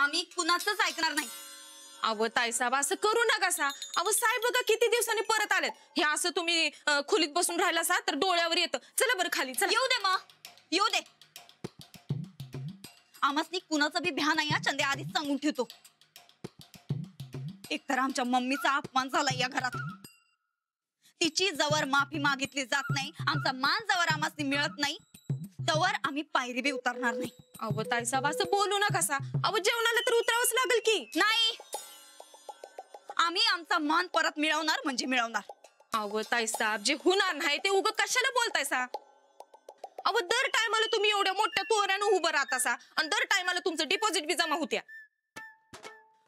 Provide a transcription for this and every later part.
आम्ही कुणाचंच ऐकणार नाही। अव ताईसाहेब असं करू नका सा। अव साहेब बघा किती दिवसांनी परत आलेत, हे असं तुम्ही खोलीत बसून राहिला सा तर डोळ्यावर येतं। चला बरं खाली चला। येऊ दे मग, येऊ दे। आम्हासनी कुणाचं बी भ्या नाही, चंदे आधीच सांगून ठेवतो। एकतर आमच्या मम्मीचा अपमान झाला या घरात, तिची जवळ माफी मागितली जात नाही, आमचा मान जवळ आम्हासनी मिळत नाही तवर आम्ही पायरी बी उतरणार नाही। अव ताईसाहेब असं बोलू नका सा। अव जेवणाला तर उतरावंच लागेल की। नाही, आम्ही आमचा मान परत मिळवणार म्हणजे मिळवणार। अव ताईसाहेब जे होणार नाही ते उगा कशाला बोलताय सा? अव दर टायमाला तुम्ही एवढ्या मोठ्या तोऱ्यानं उभं राहता सा आणि दर टायमाला तुमचं डिपॉझिट बी जमा होत्या।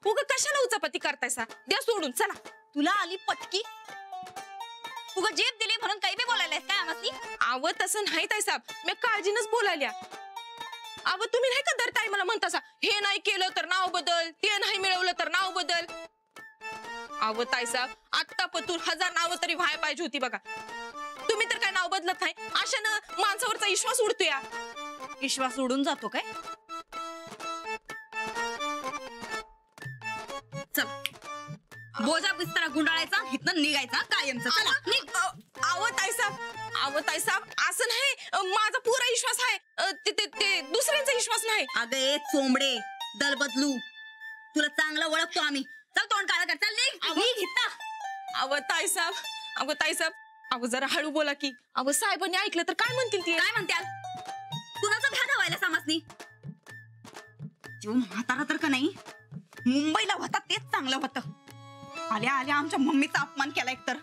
उगा कशाला उचापती करताय सा? द्या सोडून चला। तुला आली पटकी, उगा जेब दिली म्हणून काही बी बोलायलास काय आम्हासनी? अव तसं नाही ताईसाहेब, मी काळजीनच बोलायल्या। अव तुम्ही नाही का दर टायमाला म्हणता सा हे नाही केलं तर नाव बदल, ते नाही मिळवलं तर नाव बदल। अव ताईसाहेब आत्ता पतूर 1000 नावं तरी व्हाय पाहिजे होती बघा, तुम्ही तर काय नाव बदलत नाही। अशानं माणसावरचा विश्वास उडतो या। विश्वास उडून जातो काय? चल बोजा बिस्तारा गुंडाळायचा, इथनं निघायचा कायमचा। चला निघ। अव ताईसाहेब असं नाही, माझा पुरा विश्वास आहे, ते दुसऱ्यांचा विश्वास नाही। अगे चोंबडे दल बदलू, तुला चांगलं ओळखतो आम्ही। चल तोंड काळा कर, चल निघ निघ इथं। अव ताईसाहेब अव जरा हळू बोला की। अव साहेबांनी ऐकलं तर काय म्हणतील ते? काय म्हणत्याल? कुणाचं भ्या धावायला समाजनी? जीव म्हातारा तर का नाही, मुंबईला होता तेच चांगलं होतं। आल्या आल्या आमच्या मम्मीचा अपमान केला एकतर,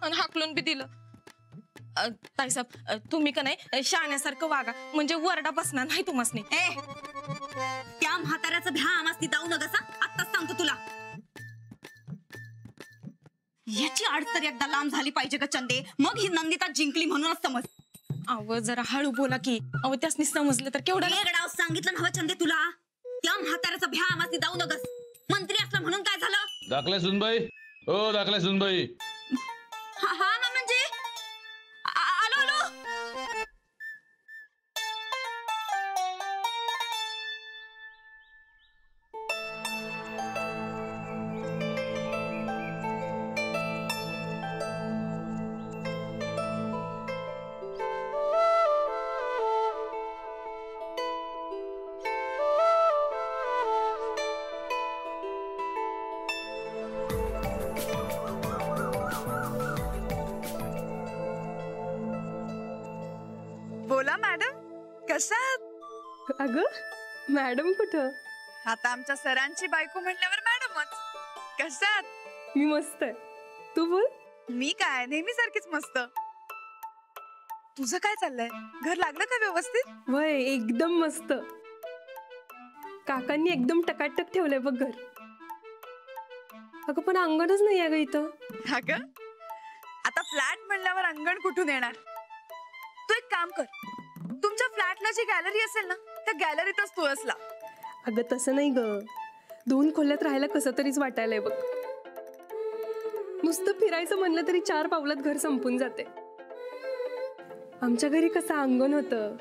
आणि हाकलून बी दिलं। ताईसाहेब तुम्ही का नाही शाण्यासारखं वागा, म्हणजे वरडा बसणार नाही तुम्हासनी। ए त्या म्हाताऱ्याचं भ्या आम्हासनी जाऊ नका, आत्ताच सांगतो तुला। याची अडचण एकदा लांब झाली पाहिजे का चंदे, मग ही नंदिता जिंकली म्हणूनच समज। अव जरा हळू बोला की। अव त्यासनी समजलं तर केवढं। एक डाव सांगितलं नव्हं चंदे तुला, त्या म्हाताऱ्याचा भ्या आम्हासनी जाऊ नकस। मंत्री असला म्हणून काय झालं? दाखला सुनबाई, ओ दाखला सुनबाई। हा ना म्हणजे आलो आलो। बोला मॅडम, कशा आहात? अगं मॅडम कुठं? आता आमच्या सरांची बायको म्हणल्यावर मॅडमच। कशा आहात? मी मस्त आहे, तू बोल। मी काय नेहमी सारखीच मस्त। तुझं काय चाललंय? घर लागलं का व्यवस्थित? वय एकदम मस्त, काकांनी एकदम टकाटक ठेवलंय बघ घर। अगं पण अंगणच नाही आहे ग इथं। अगं आता फ्लॅट म्हणल्यावर अंगण कुठून येणार? तू एक काम कर, तुमच्या फ्लॅटला जी गॅलरी असेल ना त्या गॅलरीतच तू असला। अगं तसं नाही ग, 2 खोल्यात राहायला कसं तरीच वाटायलंय बघ। नुसतं फिरायचं म्हणलं तरी 4 पावलात घर संपून जाते। आमच्या घरी कसं अंगण होतं,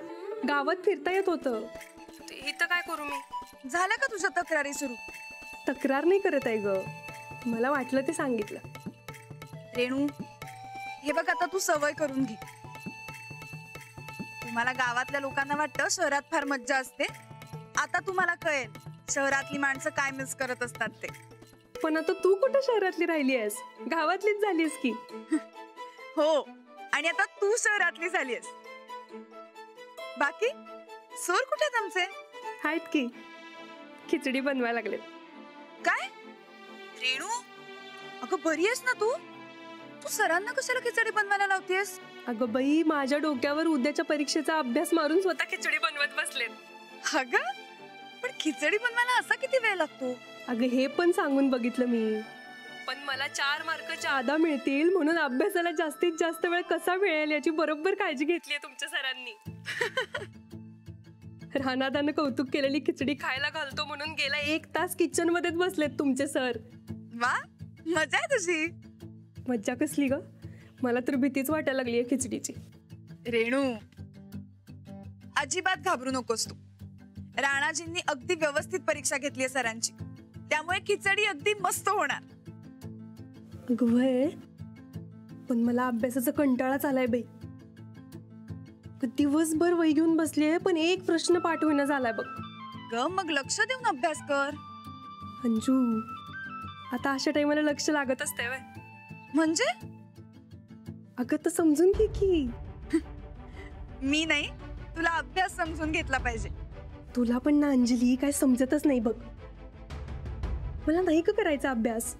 गावात फिरता येत होतं, इथं काय करू मी? झालं का तुझ्या तक्रारी सुरू? तक्रार नाही करत आहे ग, मला वाटलं ते सांगितलं। रेणू हे बघ, आता तू सवय करून घे। तुम्हाला गावातल्या लोकांना वाटतं शहरात फार मज्जा असते, आता तुम्हाला कळेल शहरातली माणसं काय मिस करत असतात ते। पण आता तू कुठे शहरातली राहिली आहेस, गावातलीच झालीस की। हो, आणि आता तू शहरातली झालीस। बाकी सोर कुठे आहेत आमचे? आहेत की, खिचडी बनवायला लागलेत। काय रेणू, अगं बरी आहेस ना तू? तू सरांना कशाला खिचडी बनवायला लावतेस? अगं बाई, माझ्या डोक्यावर उद्याच्या परीक्षेचा अभ्यास मारून स्वतः खिचडी बनवत बसलेत। अगं पण खिचडी बनवायला असा किती वेळ लागतो? अगं हे पण सांगून बघितलं मी, पण मला 4 मार्क जादा मिळतील म्हणून अभ्यासाला जास्तीत जास्त वेळ कसा मिळेल याची बरोबर काळजी घेतली आहे तुमच्या सरांनी। रानादानं कौतुक केलेली खिचडी खायला घालतो म्हणून गेला 1 तास किचन मध्येच बसलेत तुमचे सर। वा, मजा आहे तुझी। मज्जा कसली ग, मला तर भीतीच वाटायला लागली आहे खिचडीची। रेणू अजिबात घाबरू नकोस तू, राणाजींनी अगदी व्यवस्थित परीक्षा घेतली सरांची, त्यामुळे खिचडी अगदी मस्त होणार. अगं व्हय, पण मला अभ्यासाचा कंटाळाच आलाय बाई. दिवसभर वही घेऊन बसलीये पण एक प्रश्न पाठ होईना झालाय बघ. ग मग लक्ष देऊन अभ्यास कर. अंजू, आता अशा टाइमला लक्ष लागत असते व्हय. म्हणजे अगं तर समजून घे की. मी नाही, तुला अभ्यास समजून घेतला पाहिजे. तुला पण ना अंजली काय समजतच नाही बघ. मला नाही का करायचा अभ्यास.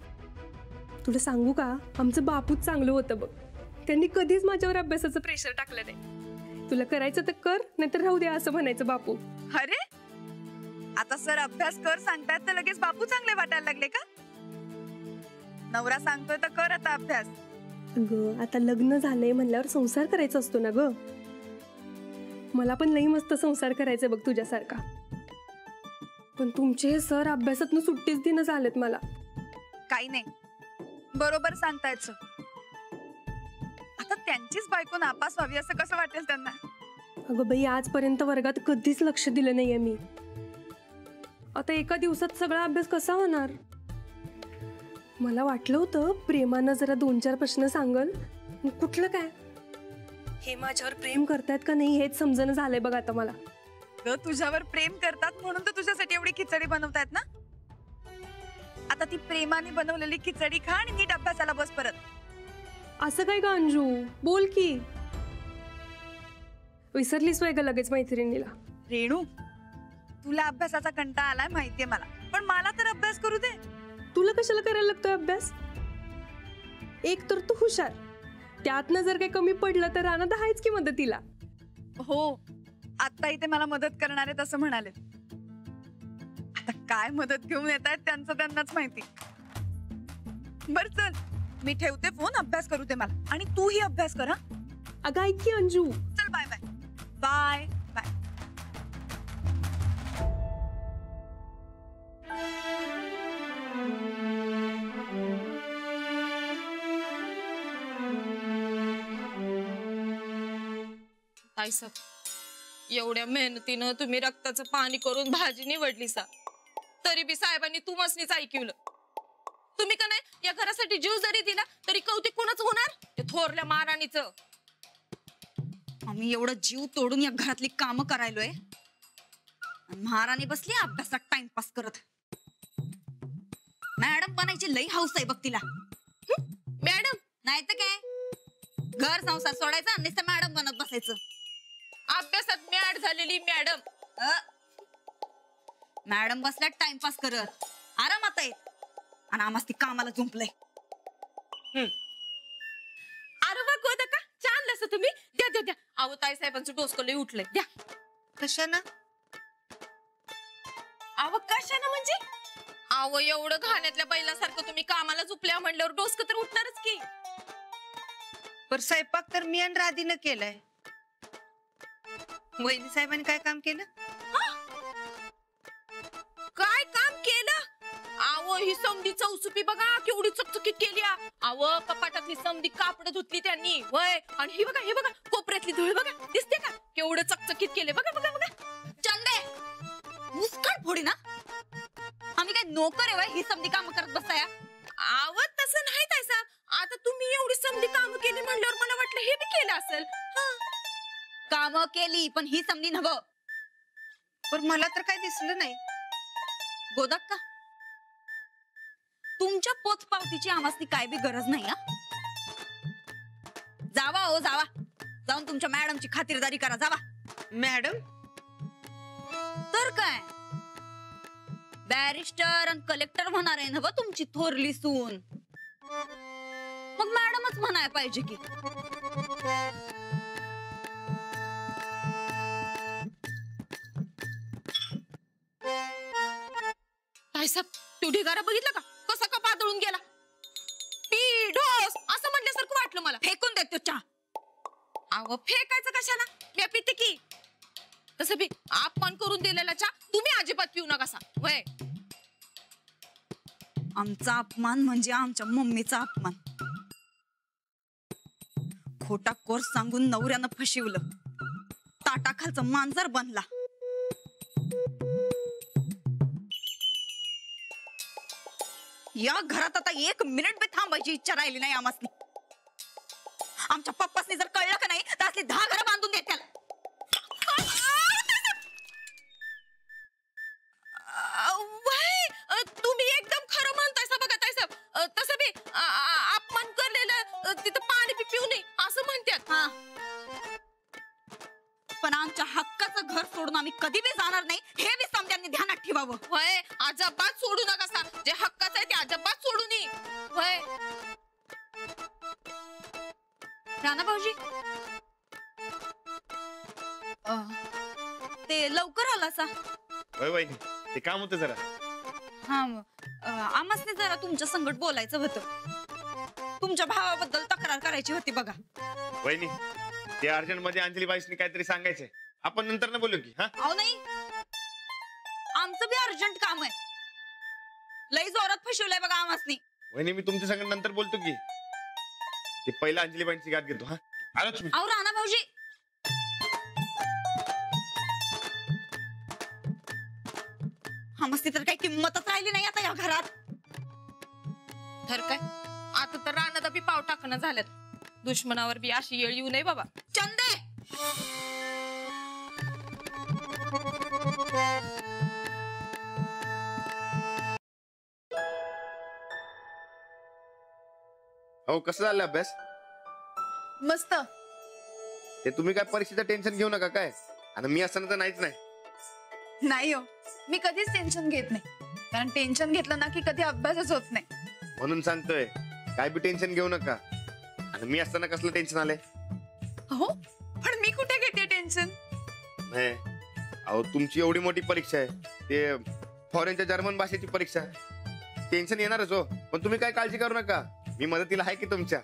तुला सांगू का, आमचं बापूच चांगलं होतं बघ. त्यांनी कधीच माझ्यावर अभ्यासाचं प्रेशर टाकलं नाही. तुला करायचं तर कर, नाहीतर राहू दे असं म्हणायचं बापू. अरे आता सर अभ्यास कर सांगतायत तर लगेच बापू चांगले वाटायला लागले का? नवरा सांगतोय तर कर आता अभ्यास. अगं आता लग्न झालंय म्हणल्यावर संसार करायचा असतो ना ग. मला पण लई मस्त संसार करायचा बघ तुझ्यासारखा. पण तुमचे हे सर अभ्यासातनं सुट्टीच दिनं झालेत मला. काही नाही, बरोबर सांगतायत सर. आता त्यांचीच बायको नापास व्हावी असं कसं वाटेल त्यांना? अगं बाई, आजपर्यंत वर्गात कधीच लक्ष दिलं नाहीये मी. आता एका दिवसात सगळा अभ्यास कसा होणार? मला वाटलं होतं प्रेमानं जरा 2-4 प्रश्न सांगल, कुठलं काय. हे माझ्यावर प्रेम करतायत का नाही हेच समजणं झालंय बघ आता मला. ग तुझ्यावर प्रेम करतात म्हणून तर तुझ्यासाठी एवढी खिचडी बनवतायत ना. आता ती प्रेमाने बनवलेली खिचडी खा आणि नीट अभ्यासाला बस परत. असं काय ग अंजू, बोल की. विसरलीस वय ग लगेच मैत्रिणीला? रेणू, तुला अभ्यासाचा कंटाळा आलाय माहितीये मला, पण मला तर अभ्यास करू दे. तुला कशाला करायला लागतोय अभ्यास? एक तर तू हुशार, त्यातनं जर काही कमी पडलं तर राणा आहेच की मदतीला. हो, आता इथे मला मदत करणार आहेत असं म्हणाले. आता काय मदत घेऊन येत आहेत त्यांचं त्यांनाच माहिती. बर चल, मी ठेवते फोन, अभ्यास करू दे मला. आणि तूही अभ्यास कर. अगं ऐक की अंजू. चल बाय बाय बाय बाय. ताईसाहेब, एवढ्या मेहनतीनं तुम्ही रक्ताचं पाणी करून भाजी निवडली सा, तरी बी साहेबांनी तुमसनीच ऐकवलं. तुम्ही का नाही या घरासाठी जीव जरी दिला तरी कौतिक कोणाच होणार? ते थोरल्या महाराणीचं. आम्ही एवढं जीव तोडून या घरातली कामं करायलोय आणि महाराणी बसली अभ्यासात टाइमपास करत. मॅडम बनायची लई हौस आहे बघ तिला. मॅडम नाही तर काय, घर संसार सोडायचा आणि नुसतं मॅडम बनत बसायचं. अभ्यासात मॅड झालेली मॅडम. मॅडम बसल्या टाइमपास करत आरामात आहेत आणि आम्हाला ती कामाला झुंपलंय. अरे वा गोदा का छान लस तुम्ही. द्या द्या द्या. अहो ताईसाहेबांचं डोसकं लई उठलंय. द्या. कशानं? अहो कशानं म्हणजे? अहो एवढं घाण्यातल्या बैलासारखं तुम्ही कामाला झुपल्या म्हणल्यावर डोसकं तर उठणारच की. पर स्वयंपाक तर मी आणि राधीनं केलाय. वहिनी साहेबांनी काय काम केलं? काय काम केलं? अहो ही समधी चौसुपी बघा केवढी चकचकीत केली. अहो कपाटातली समधी कापड धुतली त्यांनी वय. आणि ही बघा, हे बघा कोपऱ्यातली धूळ बघा, दिसते का केवढं चकचकीत केले. बघा बघा बघा. चंदे मुस्काट फोडी ना. आम्ही काय नोकर आहे वय ही समधी काम करत बसाया? अहो तसं नाही ताईसाहेब. आता तुम्ही एवढी समधी काम केली म्हणल्यावर मला वाटलं हे बी केलं असेल. काम केली पण ही समधी नव्ह. पण मला तर काय दिसलं नाही. गोदाक का तुमच्या पोचपावतीची आम्हाला काय बी गरज नाही. जावा हो जावा, जाऊन तुमच्या मॅडमची खातिरदारी करा. जावा. मॅडम तर काय, बॅरिस्टर आणि कलेक्टर होणार आहे ना तुमची थोरली सून. मग मॅडमच म्हणाय पाहिजे की. ताईसाहेब तू ढिगारा बघितला का कसा का पातळून गेला. पी ढोस असं म्हटल्यासारखं वाटलं मला. फेकून देतो चहा. अहो फेकायचं कशाला, मी पिते की. तसं बी अपमान करून दिलेला चहा तुम्ही अजिबात पिऊ नका वय. आमचा अपमान म्हणजे आमच्या मम्मीचा अपमान. खोटा कोर्स सांगून नवऱ्यानं फसवलं, ताटाखालचं मांजर बनला. या घरात आता 1 मिनिट बी थांबायची इच्छा राहिली नाही आम्हासनी. आमच्या पप्पासनी जर कळलं का नाही तर असली 10 घरं बांधून देत त्याला. तुम्ही एकदम खरं म्हणताय बघा ताईसाहेब. तसं बी अपमान करलेलं तिथं पाणी बी पिऊ नये असं म्हणतात. हा, पण आमच्या हक्काचं घर सोडून आम्ही कधी बी जाणार नाही हे बी समजांनी ध्यानात ठेवावं. होय, अजिबात सोडू नका. जे हक्काचं आहे ते अजिबात सोडू नये. होय राणा भाऊजी, ते लवकर आला सा. होय वहिनी, ते काम होतं जरा. हा, आम्हासनी जरा तुमच्या संगत बोलायचं होतं. तुमच्या भावाबद्दल तक्रार करायची होती बघा. वहिनी, ते अर्जंट मध्ये अंजली बाईसनी काहीतरी सांगायचंय. आपण नंतर ना बोलू की. हा, अहो नाही, आमचं बी अर्जंट काम आहे. लई जोरात फसवलंय बघा आम्हासनी. वहिनी, मी तुमच्या संग नंतर बोलतो की. ते पहिला अंजली बाईंची गाठ घेतो. हा, आलोच मी. अहो राणा भाऊजी, आम्हासनी तर काही किंमतच राहिली नाही आता या घरात. तर काय, आता तर रानात बी पाव टाकणं झाल्यात. दुश्मनावर बी अशी येळ येऊ नये बाबा. चंदे, हो, कसं झालं अभ्यास? मस्त. ते तुम्ही काय परीक्षेचं टेन्शन घेऊ नका काय. आणि मी असताना तर नाहीच नाही. नाही हो, मी कधीच टेन्शन घेत नाही. कारण टेन्शन घेतलं ना की कधी अभ्यासच होत नाही. म्हणून सांगतोय, काय बी टेन्शन घेऊ नका. आणि मी असताना कसलं टेन्शन आलंय? हो, पण मी कुठे घेते टेन्शन? नाही, अहो तुमची एवढी मोठी परीक्षा आहे. ते फॉरेनच्या जर्मन भाषेची परीक्षा. टेन्शन येणारच हो, पण तुम्ही काय काळजी करू नका. मी मदतीला आहे की तुमच्या.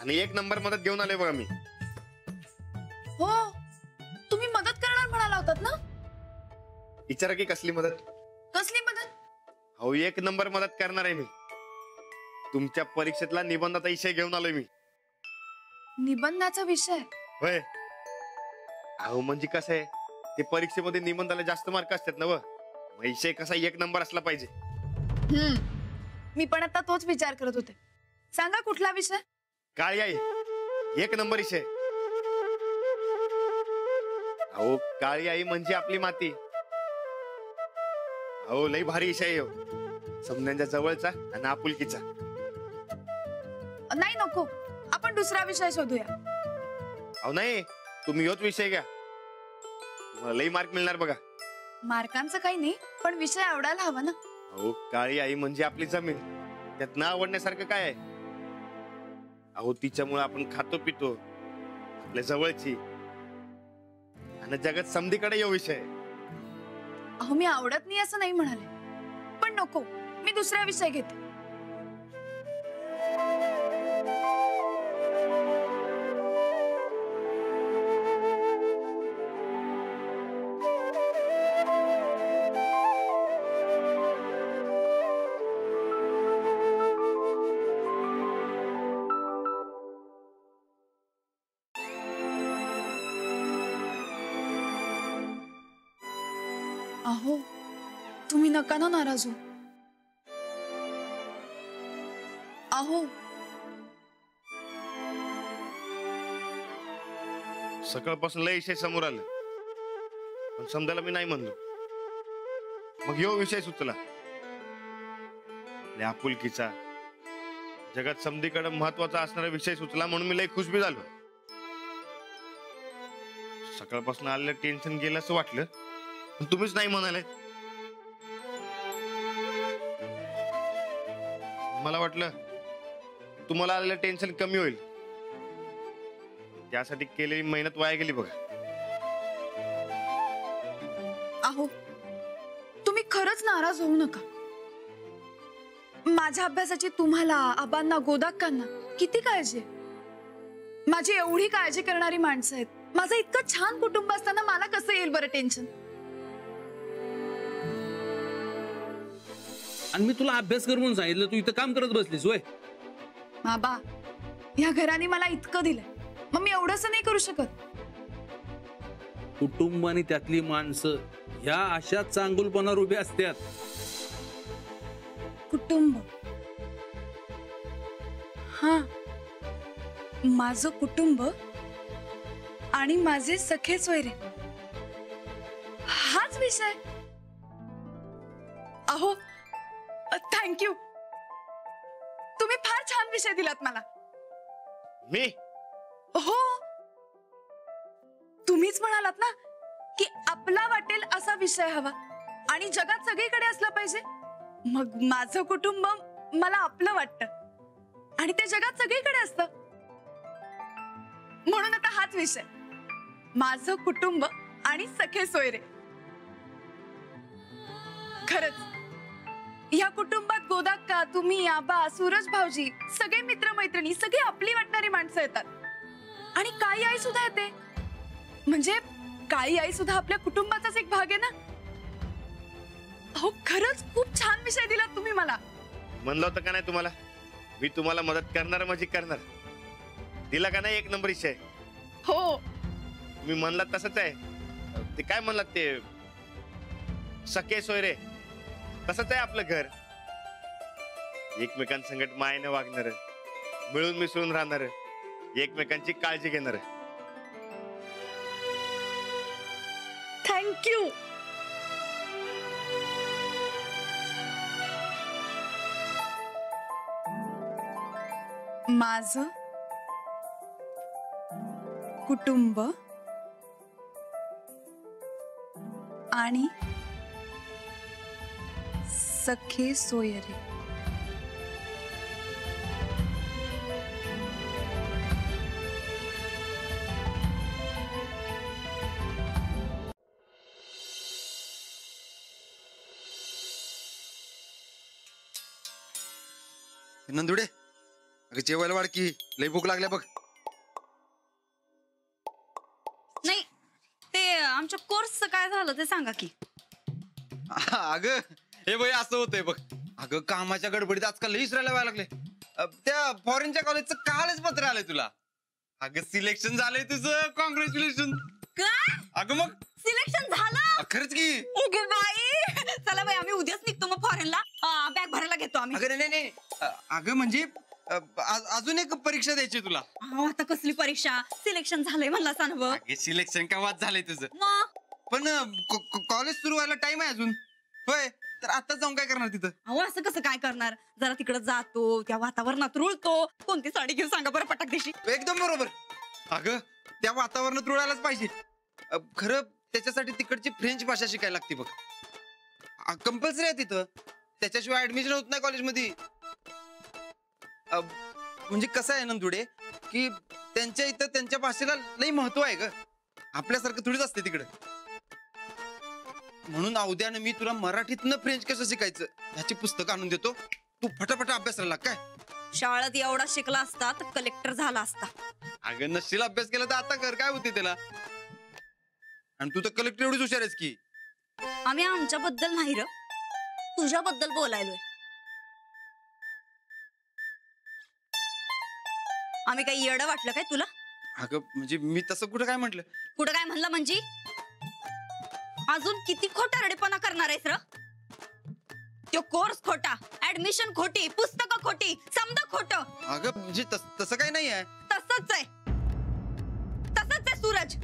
आणि 1 नंबर मदत घेऊन आलोय बघा मी. हो, तुम्ही मदत करणार म्हणाला होतात ना? विचारा की कसली मदत. कसली मदत? अहो 1 नंबर मदत करणार आहे मी. तुमच्या परीक्षेतला निबंधाचा विषय घेऊन आलोय मी. निबंधाचा विषय? होय. अहो म्हणजे कसं आहे, ते परीक्षेमध्ये निबंधाला जास्त मार्क असतात ना. विषय कसा 1 नंबर असला पाहिजे. मी पण आता तोच विचार करत होते. सांगा कुठला विषय? काळी आई 1 नंबर विषय. अहो काळी आई म्हणजे आपली माती. अहो लई भारी विषय आहे. समजांच्या जवळचा आणि आपुलकीचा. नाही नको, आपण दुसरा विषय शोधूया. अहो नाही, तुम्ही योच विषय घ्या. तुम्हाला लई मार्क मिळणार बघा. मार्कांचं काही नाही, पण विषय आवडायला हवा ना. अहो काळी आई म्हणजे आपली जमीन. त्यात ना आवडण्यासारखं काय आहे? अहो तिच्यामुळे आपण खातो पितो. आपल्या जवळची आणि जगात समधीकडे येऊ विषय. अहो मी आवडत नाही असं नाही म्हणाले, पण नको, मी दुसरा विषय घेते. अहो तुम्ही नका ना नाराज हो. अहो सकाळपासून लय विषय समोर आलं, पण समजायला मी नाही म्हणलो. मग यो विषय सुचला आपल्या आपुलकीचा. जगात समधीकडे महत्वाचा असणारा विषय सुचला म्हणून मी लय खुशबी झालो. सकाळपासून आलेलं टेन्शन गेलं असं वाटलं, पण तुम्हीच नाही म्हणाले. मला वाटलं तुम्हाला आलेलं टेन्शन कमी होईल. त्यासाठी केलेली मेहनत वाया गेली बघा. अहो तुम्ही खरंच नाराज होऊ नका. माझ्या अभ्यासाची तुम्हाला, आबांना, गोदाक्कांना किती काळजी आहे. माझी एवढी काळजी करणारी माणसं आहेत. माझं इतकं छान कुटुंब असताना मला कसं येईल बरं टेन्शन? आणि मी तुला अभ्यास कर म्हणून सांगितलं, तू इथं काम करत बसलीस होय? बाबा, या घराने मला इतकं दिलंय, मग मी एवढंसं नाही करू शकत. कुटुंब आणि त्यातली माणसं ह्या अशा चांगुलपणावर उभी असतात. कुटुंब माझं कुटुंब आणि माझे सखे सोयरे, हाच विषय. अहो थँक्यू, तुम्ही फार छान विषय दिलात मला. मी हो, तुम्हीच म्हणालात ना की आपला वाटेल असा विषय हवा आणि जगात सगळीकडे असला पाहिजे. मग माझं कुटुंब मला आपलं वाटतं आणि ते जगात सगळीकडे असतं. म्हणून आता हाच विषय, माझं कुटुंब आणि सखे सोयरे. खरंच या कुटुंबात गोदाक्का, तुम्ही, आबा, सूरज भाऊजी, सगळे मित्रमैत्रिणी, सगळी आपली वाटणारी माणसं येतात. आणि काळी आई सुद्धा येते. म्हणजे काळी आई सुद्धा आपल्या कुटुंबाचाच एक भाग आहे ना. हो, खरंच खूप छान विषय दिलात तुम्ही मला. म्हणलं होतं का नाही तुम्हाला, मी तुम्हाला मदत करणार म्हणजे करणार. दिला का नाही एक नंबर विषय. हो, मी म्हणलात तसंच आहे. ते काय म्हणलात ते सखे सोयरे, तसंच आहे आपलं घर. एकमेकांसंगत मायेने वागणार, मिळून मिसळून राहणार, एकमेकांची काळजी घेणार. थँक्यू. माझं कुटुंब आणि सखे सोयरे. नंदुडे, अगं जेवायला वाढ की, लई भूक लागल्या बघ. नाही, ते आमच्या कोर्सचं काय झालं ते सांगा की. अगं हे बाई असं होतंय बघ. अगं कामाच्या गडबडीत आजकाल लई इसरायला व्हायला लागले. त्या फॉरेनच्या कॉलेजचं कालच पत्र आलंय तुला. अगं सिलेक्शन झालंय तुझं, कॉंग्रॅच्युलेशन. काय? अगं मग सिलेक्शन झालं? खरंच की. ओके बाई, चला बाई आम्ही उद्याच निघतो मग फॉरेनला. बॅग भरायला घेतो आम्ही. अगं नाही, अगं म्हणजे अजून एक परीक्षा द्यायची तुला. आता कसली परीक्षा? सिलेक्शन झालंय म्हणला सांग. अगे सिलेक्शन केव्हाच झालंय तुझं, मग पण कॉलेज सुरू व्हायला टाइम आहे अजून. होय, तर आता जाऊन काय करणार तिथं? अहो असं कसं काय करणार? जरा तिकडे जातो, त्या वातावरणात रुळतो. कोणती साडी घेऊ सांगा बरं पटाक दिवशी. एकदम बरोबर. अगं त्या वातावरणात रुळायलाच पाहिजे. खरं त्याच्यासाठी तिकडची फ्रेंच भाषा शिकायला लागते बघ. कंपल्सरी आहे तिथं, त्याच्याशिवाय ऍडमिशन होत नाही कॉलेजमध्ये. म्हणजे कसं आहे नंदुडे की त्यांच्या इथं त्यांच्या भाषेला लई महत्व आहे ग. आपल्यासारखं थोडीच असते तिकडे. म्हणून उद्यानं मी तुला मराठीतनं फ्रेंच कसं शिकायचं ह्याची पुस्तकं आणून देतो. तू फटाफट अभ्यास राहिला काय. शाळेत एवढा शिकला असता तर कलेक्टर झाला असता. अगं नसशील अभ्यास केला तर आता कर, काय होते त्याला. आणि तू तर कलेक्टर एवढीच हुशार आहेस की. आम्ही आमच्याबद्दल नाही र, तुझ्याबद्दल बोलायलोय. आम्ही काही येडं वाटलं काय तुला? अगं म्हणजे मी तसं कुठं काय म्हटलं. कुठं काय म्हणलं म्हणजे? अजून किती खोटा रडेपणा करणार आहेस र? तो कोर्स खोटा, ऍडमिशन खोटी, पुस्तकं खोटी, समजा खोटं. अगं म्हणजे तसं काही नाही आहे. तसंच आहे, तसंच आहे सूरज.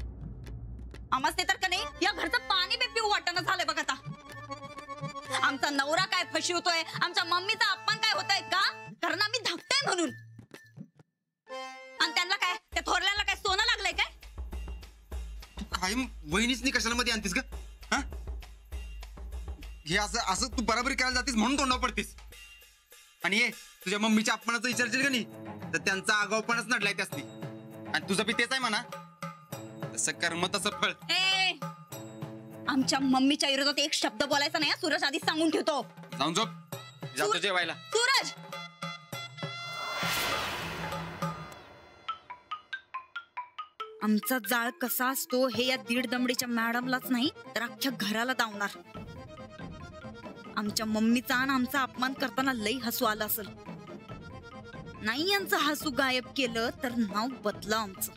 आम्हाच ते तर का नाही या घरचं पाणी बी पिऊ वाटणं झालंय बघ आता. आमचा नवरा काय फसवतोय, आमच्या मम्मीचा अपमान काय होतोय का? कारण आम्ही धाकटाय म्हणून. आणि त्यांना काय, त्या थोरल्याला काय सोनं लागलंय काय? तू कायम वहिनीच कशाला मध्ये आणतीस ग? हे असं तू बराबरी करायला जातीस म्हणून तोंडावर पडतीस. आणि ये तुझ्या मम्मीच्या अपमानाचं विचारशील का नाही तर त्यांचा आगाऊपणाच नडलाय त्यासनी. आणि तुझं बी तेच आहे म्हणा. तसं कर्म तसं फळ. आमच्या मम्मीच्या विरोधात एक शब्द बोलायचा नाही सूरज, आधी सांगून ठेवतो. जाऊन झोप, जातो जेवायला. सूरज आमचा जाळ कसा असतो हे या दीड दमडीच्या मॅडमलाच नाही तर अख्ख्या घराला दावणार. आमच्या मम्मीचा आणि आमचा अपमान करताना लई हसू आलं असेल. नाही यांचं हसू गायब केलं तर नाव बदला आमचं.